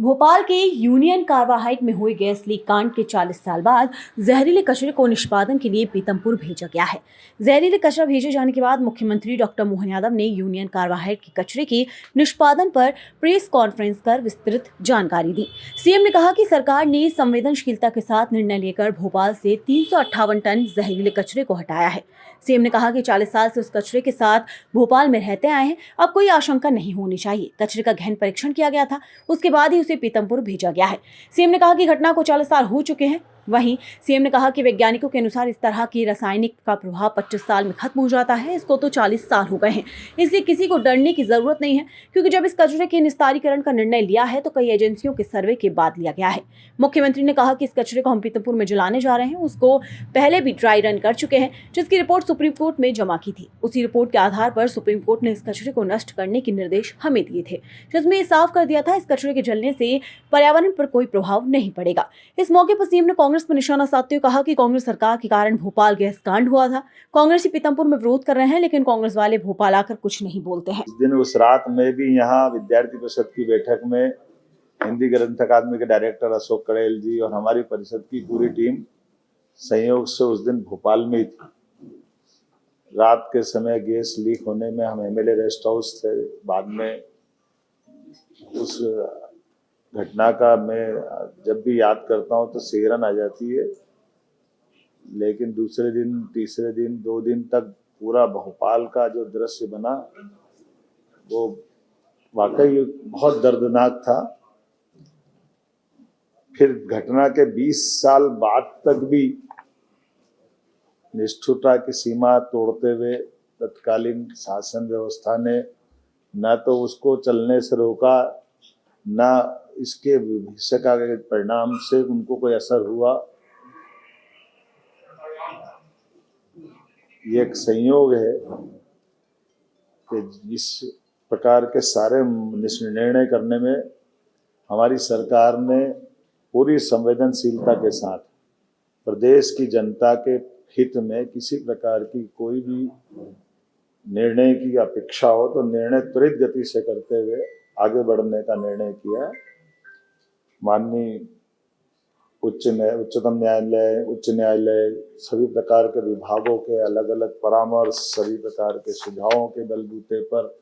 भोपाल के union carbide में हुए गैस लीक कांड के 40 साल बाद जहरीले कचरे को निष्पादन के लिए पीतमपुर भेजा गया है। जहरीले कचरा भेजे जाने के बाद मुख्यमंत्री डॉक्टर मोहन यादव ने यूनियन कार्बाइड के कचरे के निष्पादन पर प्रेस कॉन्फ्रेंस कर विस्तृत जानकारी दी। सीएम ने कहा कि सरकार ने संवेदनशीलता के साथ निर्णय लेकर भोपाल से 358 टन जहरीले कचरे को हटाया है। सीएम ने कहा कि 40 साल से उस कचरे के साथ भोपाल में रहते आए हैं, अब कोई आशंका नहीं होनी चाहिए। कचरे का गहन परीक्षण किया गया था, उसके बाद ही उसे पीतमपुर भेजा गया है। सीएम ने कहा कि घटना को 40 साल हो चुके हैं। वहीं सीएम ने कहा कि वैज्ञानिकों के अनुसार इस तरह की रासायनिक का प्रभाव 25 साल में खत्म हो जाता है, इसको तो 40 साल हो गए हैं, इसलिए किसी को डरने की जरूरत नहीं है, क्योंकि जब इस कचरे के निस्तारीकरण का निर्णय लिया है तो कई एजेंसियों के सर्वे के बाद लिया गया है। मुख्यमंत्री ने कहा कि इस कचरे को हम पीतमपुर में जलाने जा रहे हैं, उसको पहले भी ड्राई रन कर चुके हैं, जिसकी रिपोर्ट सुप्रीम कोर्ट में जमा की थी। उसी रिपोर्ट के आधार पर सुप्रीम कोर्ट ने इस कचरे को नष्ट करने के निर्देश हमें दिए थे, जिसमें ये साफ कर दिया था इस कचरे के जलने से पर्यावरण पर कोई प्रभाव नहीं पड़ेगा। इस मौके पर सीएम ने कांग्रेस पर निशाना साधते हुए कहा कि कांग्रेस सरकार के कारण भोपाल गैस कांड हुआ था। कांग्रेसी पीतमपुर में विरोध कर रहे हैं, लेकिन कांग्रेस वाले भोपाल आकर कुछ नहीं बोलते हैं। उस दिन उस रात में भी यहाँ विद्यार्थी परिषद की बैठक में हिंदी ग्रंथ अकादमी के डायरेक्टर अशोक कड़ेल जी और हमारी परिषद की पूरी टीम संयोग से उस दिन भोपाल में ही थी। रात के समय गैस लीक होने में हम एमएलए रेस्ट हाउस थे। बाद में उस घटना का मैं जब भी याद करता हूँ तो सिहरन आ जाती है, लेकिन दूसरे दिन, तीसरे दिन, 2 दिन तक पूरा भोपाल का जो दृश्य बना वो वाकई बहुत दर्दनाक था। फिर घटना के 20 साल बाद तक भी निष्ठुरता की सीमा तोड़ते हुए तत्कालीन शासन व्यवस्था ने न तो उसको चलने से रोका, न इसके भविष्य का परिणाम से उनको कोई असर हुआ। ये एक संयोग है कि जिस प्रकार के सारे निर्णय करने में हमारी सरकार ने पूरी संवेदनशीलता के साथ प्रदेश की जनता के हित में किसी प्रकार की कोई भी निर्णय की अपेक्षा हो तो निर्णय त्वरित गति से करते हुए आगे बढ़ने का निर्णय किया। माननीय उच्चतम न्यायालय, उच्च न्यायालय, सभी प्रकार के विभागों के अलग अलग परामर्श, सभी प्रकार के सुझावों के बलबूते पर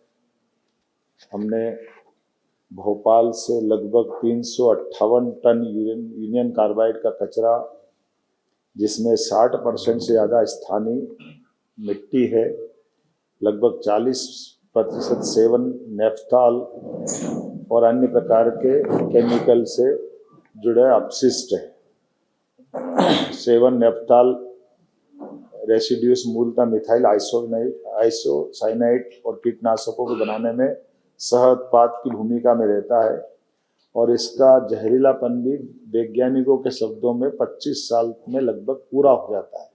हमने भोपाल से लगभग 358 टन यूनियन कार्बाइड का कचरा, जिसमें 60% से ज़्यादा स्थानीय मिट्टी है, लगभग 40% सेवन नेफ्थॉल और अन्य प्रकार के केमिकल से जुड़े अपशिष्ट है। सेवन नेफ्थॉल रेसिड्यूस मूलतः मिथाइल आइसोसाइनाइड और कीटनाशकों को बनाने में सह उत्पाद की भूमिका में रहता है, और इसका जहरीलापन भी वैज्ञानिकों के शब्दों में 25 साल में लगभग पूरा हो जाता है।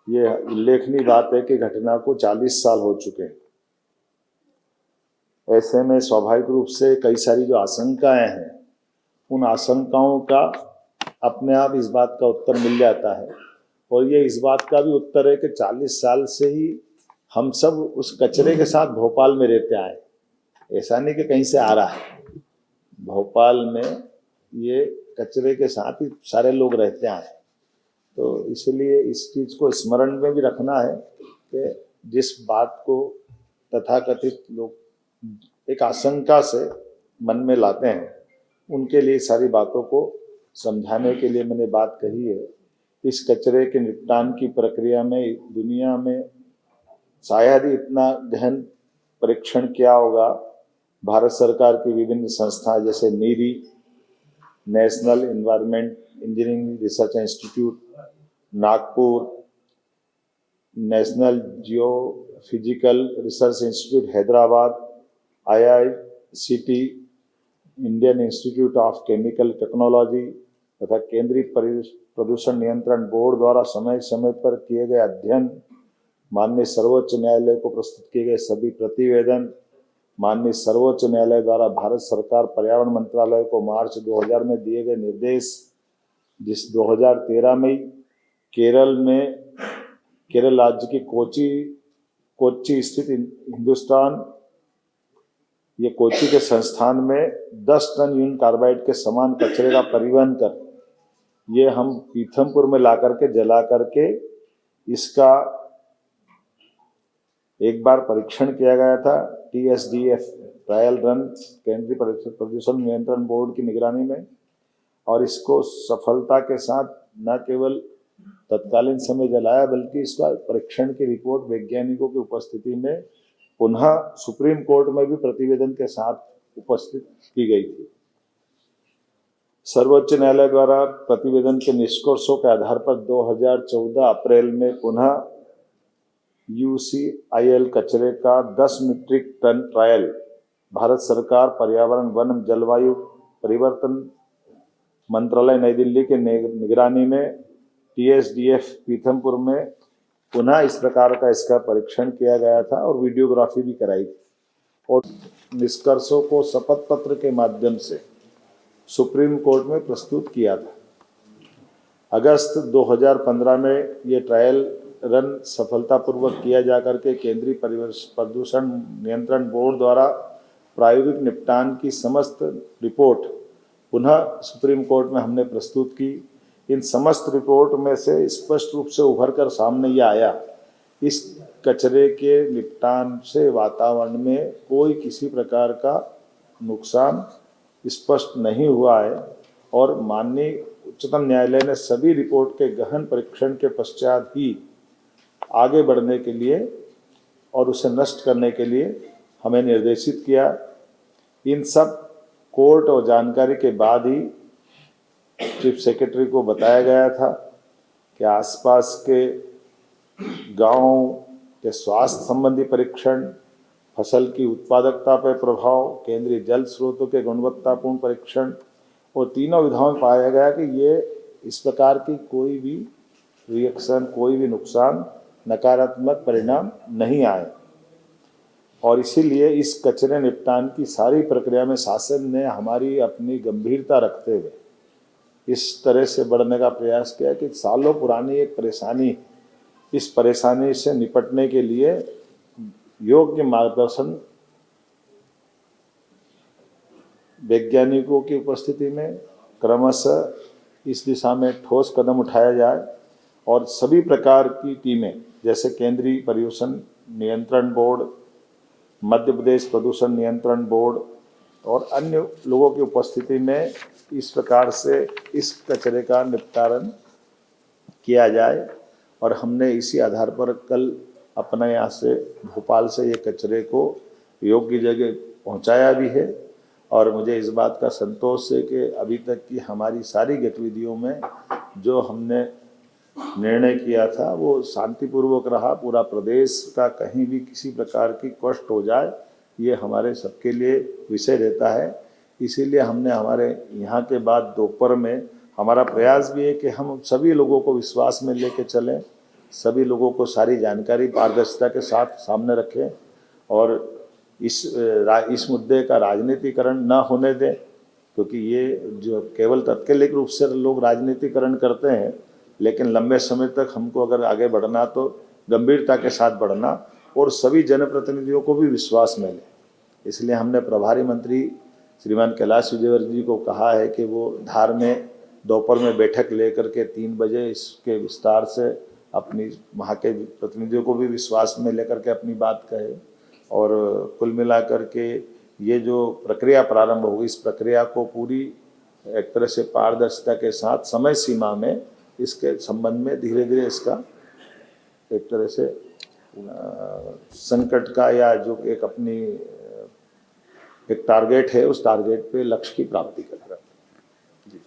ये उल्लेखनीय बात है कि घटना को 40 साल हो चुके हैं। ऐसे में स्वाभाविक रूप से कई सारी जो आशंकाएं हैं, उन आशंकाओं का अपने आप इस बात का उत्तर मिल जाता है। और ये इस बात का भी उत्तर है कि 40 साल से ही हम सब उस कचरे के साथ भोपाल में रहते आए। ऐसा नहीं कि कहीं से आ रहा है, भोपाल में ये कचरे के साथ ही सारे लोग रहते आए। तो इसलिए इस चीज़ को स्मरण में भी रखना है कि जिस बात को तथाकथित लोग एक आशंका से मन में लाते हैं, उनके लिए सारी बातों को समझाने के लिए मैंने बात कही है। इस कचरे के निपटान की प्रक्रिया में दुनिया में शायद ही इतना गहन परीक्षण किया होगा। भारत सरकार की विभिन्न संस्थाएं जैसे NEERI, national environment engineering research institute Nagpur, national geophysical research institute Hyderabad, IICT, Indian institute of chemical technology तथा केंद्रीय प्रदूषण नियंत्रण बोर्ड द्वारा समय समय पर किए गए अध्ययन, माननीय सर्वोच्च न्यायालय को प्रस्तुत किए गए सभी प्रतिवेदन, माननीय सर्वोच्च न्यायालय द्वारा भारत सरकार पर्यावरण मंत्रालय को मार्च 2000 में दिए गए निर्देश, जिस 2013 में केरल राज्य की कोच्चि स्थित हिंदुस्तान ये कोच्चि के संस्थान में 10 टन यूनियन कार्बाइड के समान कचरे का परिवहन कर ये हम पीथमपुर में ला करके जला करके इसका एक बार परीक्षण किया गया था TSDF ट्रायल रन केंद्रीय प्रदूषण नियंत्रण बोर्ड की निगरानी में, और इसको सफलता के साथ न केवल तत्कालीन समय जलाया बल्कि इसका परीक्षण की रिपोर्ट वैज्ञानिकों की उपस्थिति में पुनः सुप्रीम कोर्ट में भी प्रतिवेदन के साथ उपस्थित की गई थी। सर्वोच्च न्यायालय द्वारा प्रतिवेदन के निष्कर्षों के आधार पर 2014 अप्रैल में पुनः UCIL कचरे का 10 मीट्रिक टन ट्रायल भारत सरकार पर्यावरण वन जलवायु परिवर्तन मंत्रालय नई दिल्ली के निगरानी में TSDF पीथमपुर में पुनः इस प्रकार का इसका परीक्षण किया गया था और वीडियोग्राफी भी कराई थी और निष्कर्षों को शपथ पत्र के माध्यम से सुप्रीम कोर्ट में प्रस्तुत किया था। अगस्त 2015 में ये ट्रायल रन सफलतापूर्वक किया जाकर के केंद्रीय प्रदूषण नियंत्रण बोर्ड द्वारा प्रायोगिक निपटान की समस्त रिपोर्ट पुनः सुप्रीम कोर्ट में हमने प्रस्तुत की। इन समस्त रिपोर्ट में से स्पष्ट रूप से उभर कर सामने ये आया, इस कचरे के निपटान से वातावरण में कोई किसी प्रकार का नुकसान स्पष्ट नहीं हुआ है और माननीय उच्चतम न्यायालय ने सभी रिपोर्ट के गहन परीक्षण के पश्चात ही आगे बढ़ने के लिए और उसे नष्ट करने के लिए हमें निर्देशित किया। इन सब कोर्ट और जानकारी के बाद ही चीफ सेक्रेटरी को बताया गया था कि आसपास के गांवों के स्वास्थ्य संबंधी परीक्षण, फसल की उत्पादकता पर प्रभाव, केंद्रीय जल स्रोतों के गुणवत्तापूर्ण परीक्षण और तीनों विधाओं में पाया गया कि ये इस प्रकार की कोई भी रिएक्शन, कोई भी नुकसान, नकारात्मक परिणाम नहीं आए। और इसीलिए इस कचरे निपटान की सारी प्रक्रिया में शासन ने हमारी अपनी गंभीरता रखते हुए इस तरह से बढ़ने का प्रयास किया कि सालों पुरानी एक परेशानी, इस परेशानी से निपटने के लिए योग्य मार्गदर्शन वैज्ञानिकों की उपस्थिति में क्रमशः इस दिशा में ठोस कदम उठाया जाए और सभी प्रकार की टीमें जैसे केंद्रीय प्रदूषण नियंत्रण बोर्ड, मध्य प्रदेश प्रदूषण नियंत्रण बोर्ड और अन्य लोगों की उपस्थिति में इस प्रकार से इस कचरे का निपटान किया जाए। और हमने इसी आधार पर कल अपने यहाँ से भोपाल से ये कचरे को योग्य जगह पहुँचाया भी है और मुझे इस बात का संतोष है कि अभी तक की हमारी सारी गतिविधियों में जो हमने निर्णय किया था वो शांतिपूर्वक रहा। पूरा प्रदेश का कहीं भी किसी प्रकार की कष्ट हो जाए ये हमारे सबके लिए विषय रहता है। इसीलिए हमने हमारे यहाँ के बाद दोपहर में हमारा प्रयास भी है कि हम सभी लोगों को विश्वास में लेके चलें, सभी लोगों को सारी जानकारी पारदर्शिता के साथ सामने रखें और इस मुद्दे का राजनीतिकरण न होने दें, क्योंकि ये जो केवल तात्कालिक रूप से लोग राजनीतिकरण करते हैं, लेकिन लंबे समय तक हमको अगर आगे बढ़ना तो गंभीरता के साथ बढ़ना और सभी जनप्रतिनिधियों को भी विश्वास में लें। इसलिए हमने प्रभारी मंत्री श्रीमान कैलाश विजयवर्गीय जी को कहा है कि वो धार में दोपहर में बैठक लेकर के 3 बजे इसके विस्तार से अपनी वहाँ के प्रतिनिधियों को भी विश्वास में लेकर के अपनी बात कहे और कुल मिलाकर के ये जो प्रक्रिया प्रारंभ होगी इस प्रक्रिया को पूरी एक तरह से पारदर्शिता के साथ समय सीमा में इसके संबंध में धीरे धीरे इसका एक तरह से संकट का या जो एक अपनी एक टारगेट है उस टारगेट पे लक्ष्य की प्राप्ति करें।